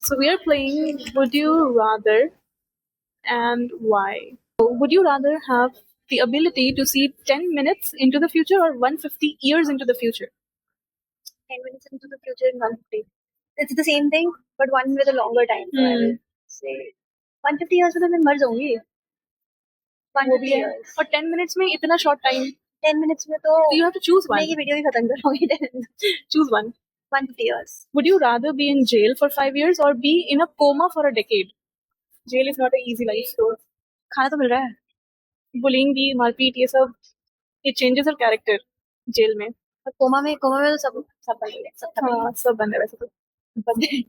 So we are playing Would You Rather and Why. So would you rather have the ability to see 10 minutes into the future or 150 years into the future? 10 minutes into the future and 150. It's the same thing, but one with a longer time. So I will say 150 years में तो मैं मर जाऊंगी. वो भी 150 है years. और 10 minutes में इतना short time. 10 minutes में तो So you have to choose मैं one. ये वीडियो ही खत्म करूंगी. Choose one. 150 years. Would you rather be in jail for 5 years or be in a coma for a decade? Jail is not an easy life, so खाना तो मिल रहा है. bullying भी मारपीट ये सब it changes your character jail में. और कोमा में तो सब बंद है. हाँ सब बंद है वैसे तो. बंद है.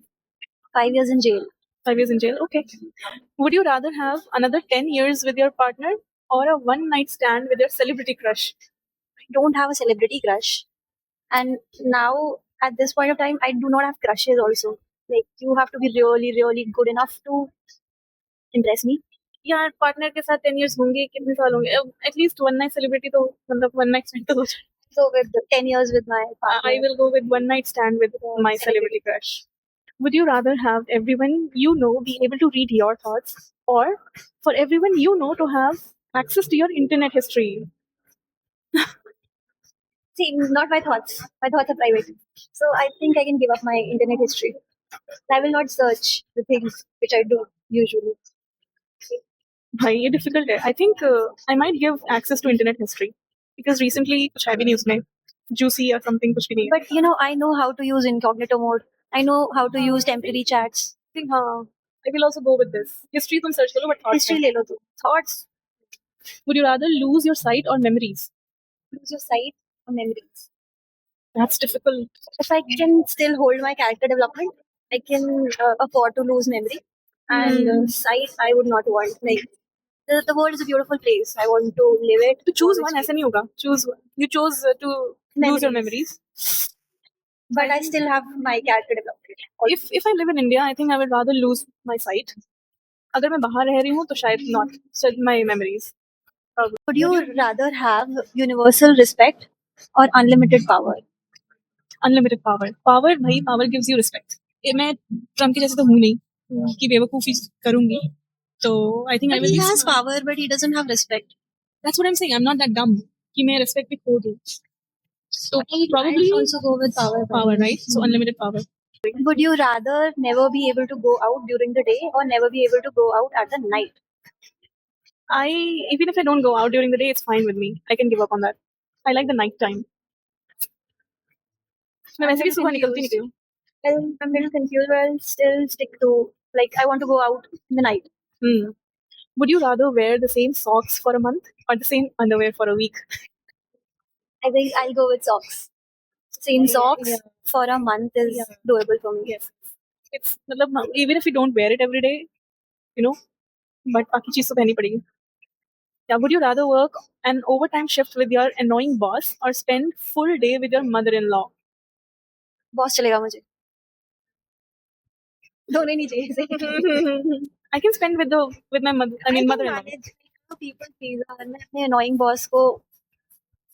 5 years in jail. 5 years in jail. Okay. Would you rather have another 10 years with your partner or a one night stand with your celebrity crush? I don't have a celebrity crush, and now at this point of time, I do not have crushes also. Like you have to be really, really good enough to impress me. यार partner के साथ 10 years होंगे कितने साल होंगे at least one night celebrity तो मतलब one night stand तो हो जाए. So with 10 years with my partner. I will go with one night stand with my celebrity crush. Would you rather have everyone you know be able to read your thoughts or for everyone you know to have access to your internet history? See, not my thoughts. My thoughts are private. So I think I can give up my internet history. I will not search the things which I do usually. भाई ये difficult है. I think I might give access to internet history because recently कुछ है भी नहीं उसमें juicy या something कुछ भी नहीं है. But you know, I know how to use incognito mode. I know how to use temporary chats. I think हाँ I will also go with this. History तुम search करो but thoughts History ले लो तुम. Thoughts. Would you rather lose your sight or memories? Lose your sight or memories. That's difficult. If I can still hold my character development, I can afford to lose memory. And sight, I would not want. Like the world is a beautiful place. I want to live it. To choose one ऐसा नहीं होगा. Choose one. You chose to lose your memories. But I still have my character development. If I live in India, I think I would rather lose my sight. अगर मैं बाहर रह रही हूँ तो शायद not. So my memories. Would you rather have universal respect or unlimited power? Unlimited power. Power भाई power gives you respect. मैं ट्रम्प के जैसे तो हूँ नहीं कि बेवकूफ़ी करूंगी. So I think But I will. he has power, but he doesn't have respect. That's what I'm saying. I'm not that dumb. कि मैं respect भी खो दूँ. So probably I'd also go with power. power, right? So unlimited power. Would you rather never be able to go out during the day or never be able to go out at the night? Even if I don't go out during the day, it's fine with me. I can give up on that. I like the night time. मैं वैसे भी सुबह निकलती नहीं हूँ. I'm a little confused, but I'll still stick to, like, I want to go out in the night. Would you rather wear the same socks for a month or the same underwear for a week? I think I'll go with socks. Same socks for a month is doable for me. Yes. It's मतलब even if you don't wear it every day, you know, but बाकी चीज़ तो पहनी पड़ेगी. Yeah, would you rather work an overtime shift with your annoying boss or spend full day with your mother-in-law? Boss चलेगा मुझे. दोनों नहीं चाहिए. I can spend with my mother. I mean mother-in-law. Manage to people please. मैं अपने annoying boss को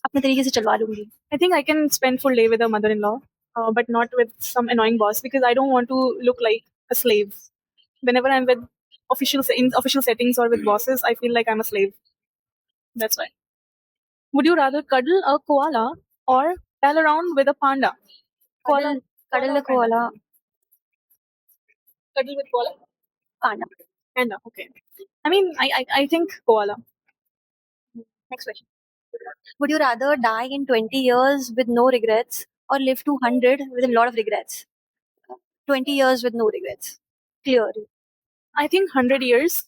अपने तरीके से चलवा लूंगी. I think I can spend full day with a mother-in-law, but not with some annoying boss because I don't want to look like a slave. Whenever I'm with in official settings or with bosses, I feel like I'm a slave. That's why. Would you rather cuddle a koala or pal around with a panda? Cuddle the koala. Cuddle with koala? Panda. Panda, okay. I mean, I think koala. Next question. Would you rather die in 20 years with no regrets or live to 100 with a lot of regrets? 20 years with no regrets. Clear. I think 100 years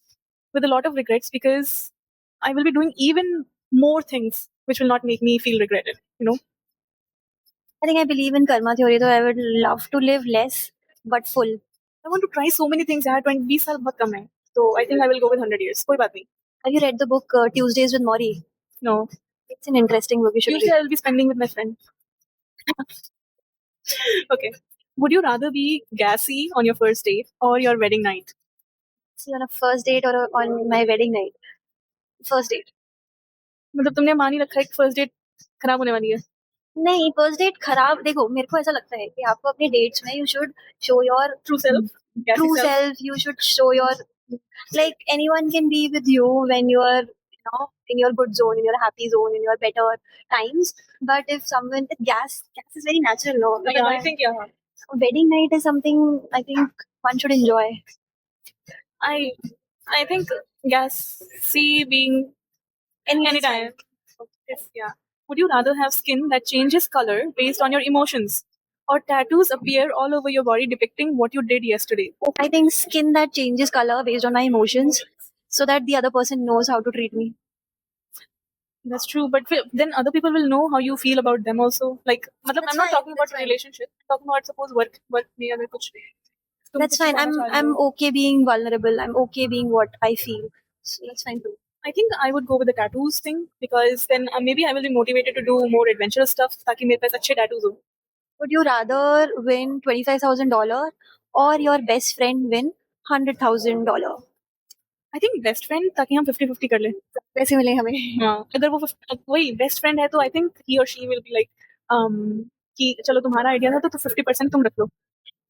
with a lot of regrets because I will be doing even more things which will not make me feel regretted, you know? I think I believe in karma theory, though I would love to live less but full. I want to try so many things. यार 20 साल बहुत कम है. So I think I will go with 100 years. कोई बात नहीं. Have you read the book Tuesdays with Maury? No. It's an interesting book. You should Usually read. I'll be spending with my friend. Okay. Would you rather be gassy on your first date or your wedding night? See, on a first date or on my wedding night? First date. मतलब तुमने मान ही रखा है कि first date खराब होने वाली है. नहीं, फर्स्ट डेट खराब. देखो, मेरे को ऐसा लगता है कि आपको अपने डेट्स में you should show your true self. gassy true self. self. You should show your, like, anyone can be with you when you are, in your good zone, in your happy zone, in your better times. But if someone, gas is very natural, no? Yeah, I think yeah. Wedding night is something I think one should enjoy. I I think gassy being anytime. Yes, yeah. Would you rather have skin that changes color based on your emotions, or tattoos appear all over your body depicting what you did yesterday? I think skin that changes color based on my emotions, so that the other person knows how to treat me. That's true, but then other people will know how you feel about them also. Like, मतलब, I'm not talking about relationship. I'm talking about suppose work में अगर कुछ तुम That's कुछ fine. छुपाना चाह रहे I'm हो. okay being vulnerable. I'm okay being what I feel. So that's fine too. I think I would go with the tattoos thing because then maybe I will be motivated to do more adventurous stuff ताकि मेरे पास अच्छे tattoos हो. Would you rather win $25,000 or your best friend win $100,000? I think best friend ताकि हम 50-50 कर लें. पैसे मिले हमें. हाँ, अगर वो वही बेस्ट फ्रेंड है तो आई थिंक ही और शी विल बी लाइक कि चलो तुम्हारा आइडिया था तो 50% तुम रख लो.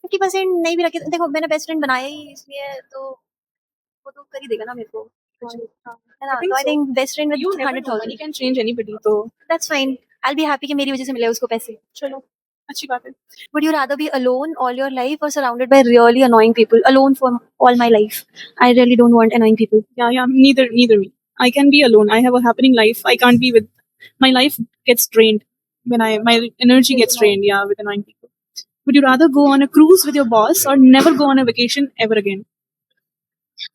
50% नहीं भी रखे, देखो मैंने बेस्ट फ्रेंड बनाया ही इसलिए, तो वो तो कर ही देगा ना मेरे को. है ना? तो I think best friend You with never know, money 100,000. can change anybody. तो That's fine. I'll be happy कि मेरी वजह से मिले उसको पैसे. चलो अच्छी बात है. Would you rather be alone all your life or surrounded by really annoying people? Alone for all my life. I really don't want annoying people. Yeah, neither me. I can be alone. I have a happening life. I can't be with my life gets drained when my energy gets drained. Yeah, with annoying people. Would you rather go on a cruise with your boss or never go on a vacation ever again?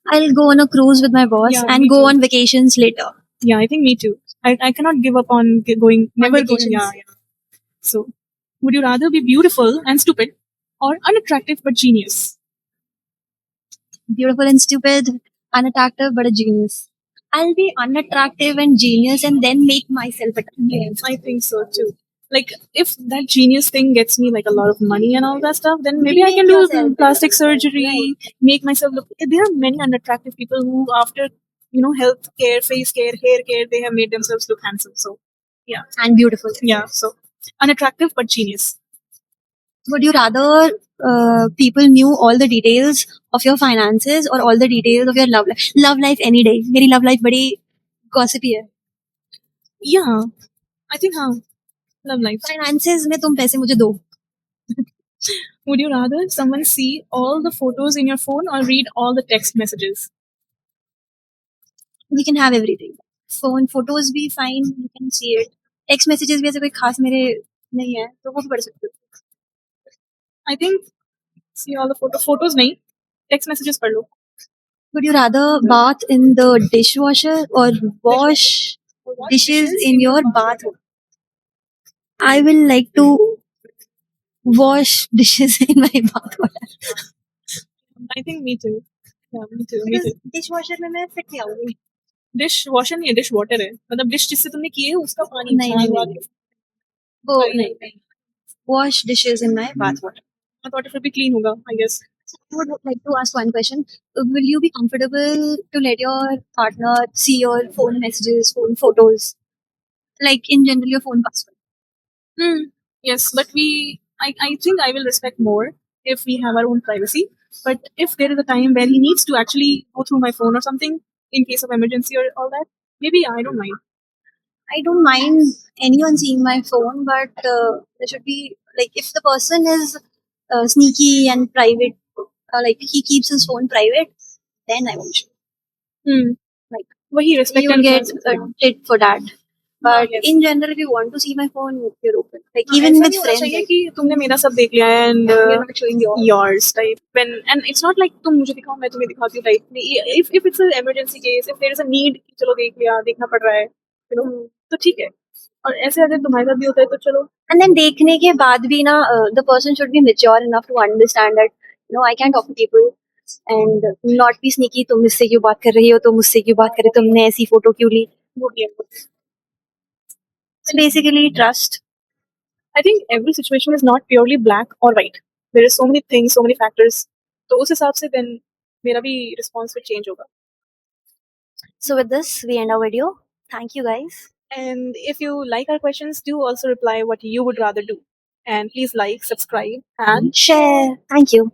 I'll go on a cruise with my boss Yeah, and me go too. on vacations later. Yeah, I think me too. I cannot give up on going never going. vacations. Yeah. So, would you rather be beautiful and stupid or unattractive but genius? Beautiful and stupid, unattractive but a genius. I'll be unattractive and genius and then make myself attractive. Yes, I think so too. Like, if that genius thing gets me like a lot of money and all that stuff, then maybe I Make can do yourself plastic better. surgery, make myself look. There are many unattractive people who, after health care, face care, hair care, they have made themselves look handsome. So, yeah, And beautiful. yeah. So, unattractive but genius. Would you rather people knew all the details of your finances or all the details of your love life? Love life any day. मेरी love life बड़ी gossipy है. Yeah, I think love life. Finances में तुम पैसे मुझे दो. Would you rather someone see all the photos in your phone or read all the text messages? We can have everything. Phone photos भी fine. You can see it. Text messages भी ऐसे कोई खास मेरे नहीं है तो वो भी पढ़ सकते हो. I think see all the photos नहीं, text messages पढ़ लो. Would you rather bath in the dishwasher or wash dishes in your bathroom? I will like to wash dishes in my bathwater. I think me too. Yeah, me too. Because dishwasher में मैं fit नहीं आऊंगी. Dish washer नहीं है, dish water है. मतलब dish जिससे तुमने किए उसका पानी नहीं. वो नहीं. Wash dishes in my bathwater. I thought it would be clean होगा, I guess. I would like to ask one question. Will you be comfortable to let your partner see your phone messages, phone photos? Like in general, your phone password. Yes, but I think I will respect more if we have our own privacy. But if there is a time where he needs to actually go through my phone or something in case of emergency or all that, maybe I don't mind. I don't mind anyone seeing my phone, but there should be, like, if the person is sneaky and private, like he keeps his phone private, then I won't show. Like, वही respect you will and get privacy. tit for that. But yes. in general, if you want to see my phone, you're open. Like हाँ, even ऐसा with नहीं होना friends, चाहिए like, कि तुमने मेरा सब देख लिया है and you're not showing yours type. And it's not like तुम मुझे दिखाओ मैं तुम्हें दिखाती हूँ type. If it's an emergency case, if there is a need, चलो देख लिया, देखना पड़ रहा है, तो ठीक है. और ऐसे अगर तुम्हारे साथ भी होता है तो चलो. And then देखने के बाद भी ना, the person should be mature enough to understand that I can't talk to people and not be sneaky. तुम मुझसे क्यों बात कर रही हो, तुम मुझसे क्यों बात कर रहे हो, तुमने ऐसी फोटो क्यों ली. So basically trust. I think every situation is not purely black or white. There is so many things, so many factors. तो उस हिसाब से then मेरा भी response will change होगा. So with this, we end our video. Thank you guys. And if you like our questions, do also reply what you would rather do. And please like, subscribe, and share. Thank you.